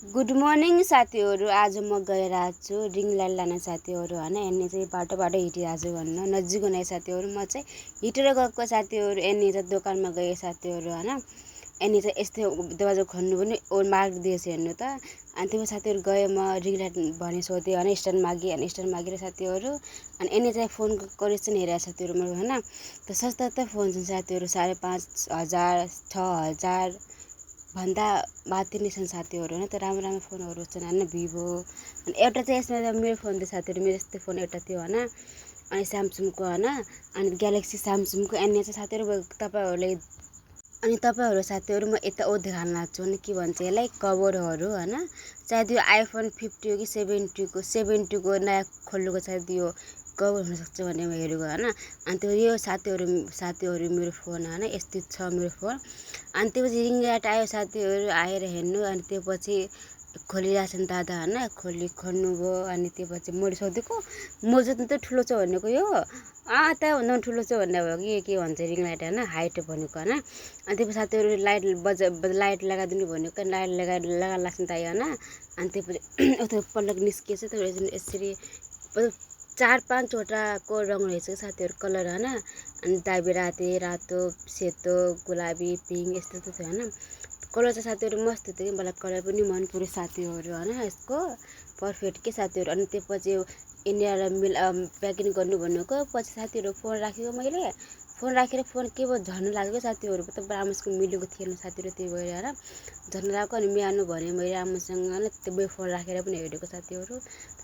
Good morning साथीहरू। आज म गइरहेको छु रिङलाइट लान साथीहरू हैन। एनी चाहिँ बाटोबाट हिँडिरहेको छु भन्न नजिक हुने साथीहरू। म चाहिँ हिँडेर गएको साथीहरू। एनी चाहिँ दोकानमा गए साथीहरू हैन। एनी चाहिँ यस्तै दरवाजा खोल्नु पनि मार्क दिएछ हेर्नु त। अनि त्यो साथीहरू गएँ म रिङलाइट भने सोधेँ हैन। स्ट्यान्ड मागेँ अनि स्ट्यान्ड मागेर साथीहरू। अनि एनी चाहिँ फोनको कलेक्सन हेरेको साथीहरू मेरो हैन। त सस्ता फोन छ साथीहरू। 5,500 6,000 भन्दा माथि नै छन् साथीहरू हैन। त राम्रो फोनहरू छन् हैन। भिभो अनि एउटा चाहिँ यसमा मेरो फोन थियो साथीहरू। मेरो यस्तै फोन एउटा थियो हैन। अनि स्यामसङको हैन। अनि ग्यालेक्सी स्यामसङको एनी चाहिँ साथीहरू तपाईँहरू साथीहरू म यता देखाउन लाग्छु नि के भन्छ यसलाई कभरहरू हैन। सायद यो आइफोन 50 हो कि 70को नयाँ खोल्नुको सायद यो कभर हुनसक्छ भन्ने म हेरेको हैन। अनि त्यो यो साथीहरू मेरो फोन हैन यस्तै छ मेरो फोन। अनि त्यसपछि रिङ लाइट आयो साथीहरू। आएर हेर्नु अनि त्यसपछि खोलिरहेको छ दादा हैन। खोल्नुभयो अनि त्यसपछि मैले सोधेको मसँग त ठुलो छ भनेको यो त भन्दा ठुलो छ भन्ने भयो कि के भन्छ रिङ लाइट हैन हाइट भनेको हैन। अनि त्यसपछि साथीहरू लाइट लगाइदिनु भनेको लाइट लगाएर लाग्छ त हैन। अनि त्यसपछि उता पल्लक निस्किएछ त यसरी 4-5 वटाको रङ रहेछ साथीहरू कलर हैन। अनि दाबी रातो सेतो गुलाबी पिङ्क यस्तो थियो हैन। कलर चाहिँ साथीहरू मस्त थियो कि मलाई कलर पनि मन पर्यो साथीहरू हैन। यसको पर्फेक्ट के साथीहरू। अनि त्यसपछि इन्डियालाई प्याकिङ गर्नु भनेको पछि साथीहरू फोन राखेको मैले फोन राखेर फोन के भयो झर्न लाग्यो साथीहरू। मतलब राम्रोसँग मिलेको थिएन साथीहरू त्यही भएर हैन झर्न लाग्यो। अनि म्यानो भने मैले राम्रोसँग हैन त्यो फोन राखेर पनि हेरेको साथीहरू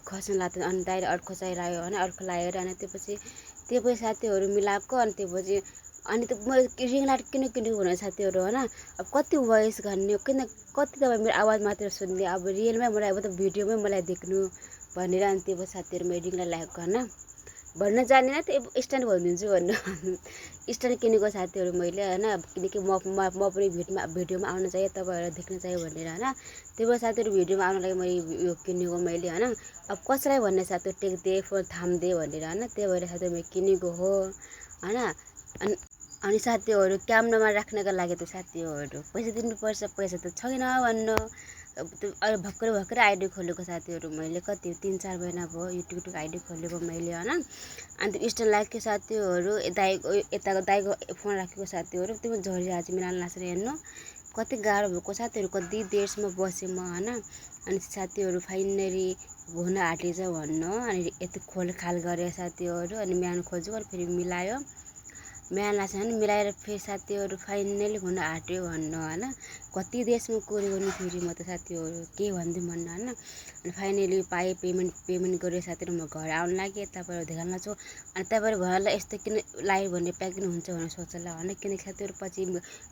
खस्न लाग्थ्यो। अनि डाइरेक्ट अर्को चाहिँ लायो हैन। अर्को लाएर अनि त्यसपछि साथीहरू मिलाएको अनि त्यसपछि अनि त म रिङ लाइट किन किनेको भने साथीहरू हैन। अब कति भोइस गर्ने किन कति तपाईँ मेरो आवाज मात्र सुन्ने अब रियलमै मलाई मतलब भिडियोमै मलाई देख्नु भनेर अनि त्यसपछि साथीहरू मैले रिङ लाइट लागेको हैन। भन्न जानेन त स्ट्यान्ड भनिदिन्छु भन्नु स्ट्यान्ड किनेको साथीहरू मैले हैन। किनकि म पनि भिडियोमा आउन चाहियो तपाईँहरूलाई देख्न चाहियो भनेर हैन। त्यही भएर साथीहरू भिडियोमा आउन लागि मैले यो किनेको मैले हैन। अब कसैलाई भन्ने साथीहरू टेक्दे फोन थाम्दे भनेर हैन। त्यही भएर साथीहरू मैले किनेको हो हैन। अनि साथीहरू क्यामेरामा राख्नको लागि त साथीहरू पैसा दिनुपर्छ। पैसा त छैन भन्नु। अहिले भर्खरै आइडी खोलेको साथीहरू मैले कति 3-4 महिना भयो युट्युबको आइडी खोलेको मैले हैन। अनि त्यो स्ट्यान्ड लागेको साथीहरू यताको दाइको फोन राखेको साथीहरू त्यो झरिरहेको छ मिलाउन लाग्छ हेर्नु कति गाह्रो भएको साथीहरू। कति देशमा बसेँ म हैन। अनि साथीहरू फाइनली हुन आँटेछ भन्नु। अनि यति खोलखाल गरे साथीहरू। अनि म्यान खोज्यो अनि फेरि मिलायो म्यान लाग्छ हैन। मिलाएर फेरि साथीहरू फाइनली हुन आँट्यो भन्नु हैन। कति देशमा कोरेको नि फेरि म त साथीहरू के भन्दै भन्नु हैन। अनि फाइनली पाएँ पेमेन्ट गरेर साथीहरू म घर आउन लागेँ। तपाईँहरू देखाउन छु। अनि तपाईँहरू घरलाई यस्तो किन लाइभ भन्ने प्याकिङ हुन्छ भनेर सोच्ला हैन। किनकि साथीहरू पछि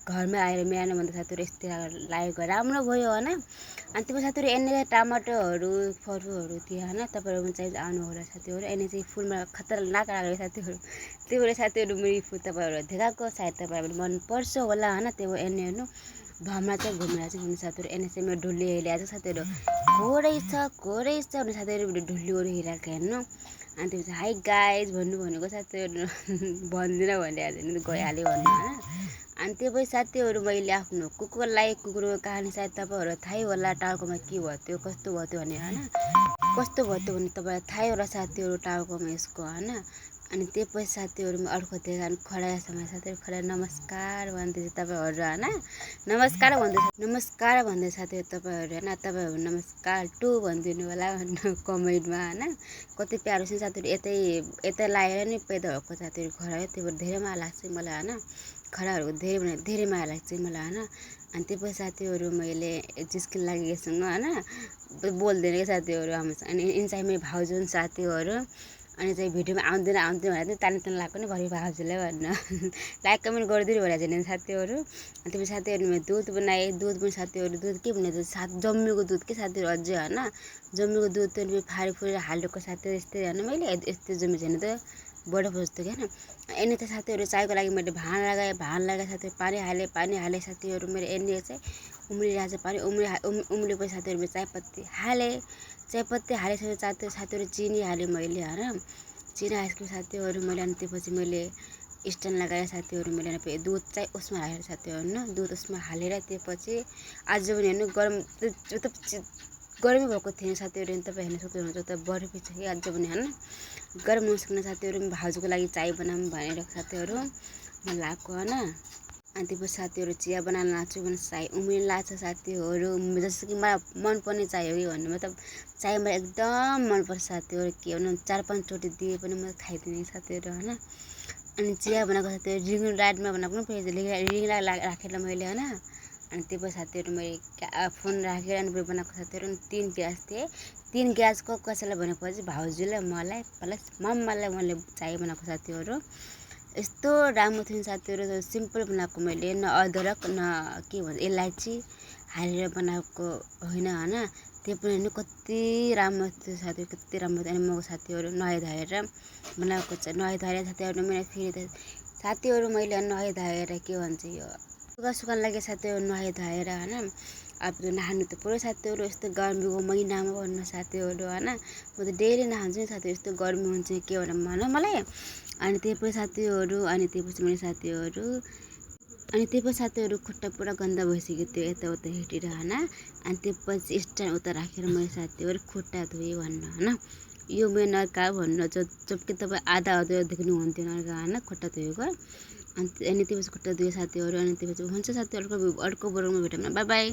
घरमै आएर म्यानो भन्दा साथीहरू यस्तै लाइभ राम्रो भयो हैन। अनि त्यो साथीहरू एनी टमाटरहरू फर्फुहरू थियो हैन। तपाईँहरू चाहिँ आउनु होला साथीहरू। एनी चाहिँ फुलमा खतरनाक लाग्यो साथीहरू। त्यही भएर साथीहरू मेरो फुल तपाईँहरू देखाएको सायद तपाईँहरू मन पर्छ होला हैन। त्यही भएर एनी हेर्नु भमरा चाहिँ घुमेर चाहिँ हुने साथीहरू। एनी चाहिँ मेरो ढुल्ली हेरिरहेको छ साथीहरू घोरै छ भने साथीहरू ढुल्लीहरू हेरिरहेको हेर्नु। अनि त्यसपछि हाई गाइज भन्नु भनेको साथीहरू भन्दिनँ भनिहाल्यो गइहाल्यो भन्नु हैन। अनि त्यो भए साथीहरू मैले आफ्नो कुकुरको कहानी सायद तपाईँहरू थाहै होला टाउकोमा के भयो कस्तो भयो भनेर हैन। कस्तो भयो भने तपाईँलाई थाहै होला साथीहरू टाउकोमा यसको हैन। अनि त्यसपछि साथीहरूमा अर्को देखान खडा समय साथीहरू खडा नमस्कार भन्दैछ तपाईँहरू हैन। नमस्कार भन्दै साथीहरू तपाईँहरू हैन। तपाईँहरू नमस्कार टु भनिदिनु होला भन्नु कमेन्टमा हैन। कति प्यारो छ साथीहरू। यतै लाएर नि पैदा भएको साथीहरू खडा हो। त्यही भएर धेरै माया लाग्छ मलाई हैन। खडाहरूको धेरै माया लाग्छ मलाई हैन। अनि त्यसपछि साथीहरू मैले जिस्किन लागि यससँग हैन बोल्दैन कि साथीहरू हामीसँग। अनि इन्साइ मेरो भाउजू साथीहरू अनि चाहिँ भिडियोमा आउँदैन भनेर तानी लगाएको नि भरि भाउजूलाई भन्न लाइक कमेन्ट गरिदिनु भनेको छैन साथीहरू। अनि त्यसपछि साथीहरू दुध बनाएँ। दुध पनि साथीहरू दुध के भने जम्मेको दुध के साथीहरू अझै हैन। जम्मेको दुध पनि फालेर हालेको साथीहरू यस्तै हैन। मैले यस्तो जम्मे छैन त बडो खोज्थ्यो कि हैन। एनी त साथीहरू चायको लागि मैले भान लगाएँ साथीहरू पानी हाले साथीहरू। मेरो एनी चाहिँ उम्लिरहेको छ पानी उम्लेपछि साथीहरू मैले चियापत्ती हालेपछि साथीहरू चिनी हालेँ मैले हैन। चिनी हालेको साथीहरू मैले अनि त्यसपछि मैले स्ट्यान्ड लगाएर साथीहरू मिलेर फेरि दुध चाहिँ उसमा हालेर साथीहरू होइन दुध उसमा हालेर त्यसपछि आज पनि हेर्नु गरमै भएको थिएन साथीहरू तपाईँ हेर्न सक्नुहुन्छ त बर्फी छ कि आज पनि होइन गरम नसक्ने साथीहरू भाउजूको लागि चाय बनाऊँ भनेर साथीहरू म लाएको होइन अनि त्यसपछि साथीहरू चिया बनाएर लान्छु भने चाय उम्रिन लाग्छ साथीहरू जस्तो कि मलाई मनपर्ने चाय हो कि भन्नु मतलब चाय मलाई एकदम मनपर्छ साथीहरू के भन्नु 4-5 चोटि दिए पनि म खाइदिने साथीहरू होइन अनि चिया बनाएको साथीहरू रिङ लाइटमा बनाएको पनि रिङ राखेर मैले होइन अनि त्यसपछि साथीहरू मैले फोन राखेर अनि बनाएको साथीहरू 3 ग्यास थिएँ 3 ग्यासको कसैलाई भनेपछि भाउजूलाई मलाई प्लस मम्मालाई मैले चाय बनाएको साथीहरू यस्तो राम्रो थियो साथीहरू सिम्पल बनाएको मैले न अदरक न के भन्छ इलायची हालेर बनाएको होइन होइन त्यो पनि कति राम्रो थियो साथीहरू कति राम्रो थियो अनि म साथीहरू नुहाइधुवाएर बनाएको नुहाइधुवाएर साथीहरू मैले फेरि साथीहरू मैले नुहाइधुवाएर के भन्छ यो सुकाउन लागि साथीहरू नुहाइधुवाएर होइन अब त्यो नहानु त पुरै साथीहरू यस्तो गर्मीको महिनामा भन्नु साथीहरू होइन म त डेली नहान्छु नि साथीहरू यस्तो गर्मी हुन्छ के भनौँ भन मलाई अनि त्यसपछि साथीहरू खुट्टा पुरा गन्दा भइसक्यो त्यो यताउता हेरेर होइन अनि त्यसपछि स्ट्यान्ड उता राखेर मैले साथीहरू खुट्टा धोएँ भन्नु होइन यो मेरो नर्का भन्नु जबकि तपाईँ आधा देख्नु हुन्थ्यो नर्का होइन खुट्टा धोएको अनि त्यसपछि खुट्टा धोएँ साथीहरू अनि त्यसपछि हुन्छ साथीहरू अर्को ब्लगमा भेटौँ न बाई बाई।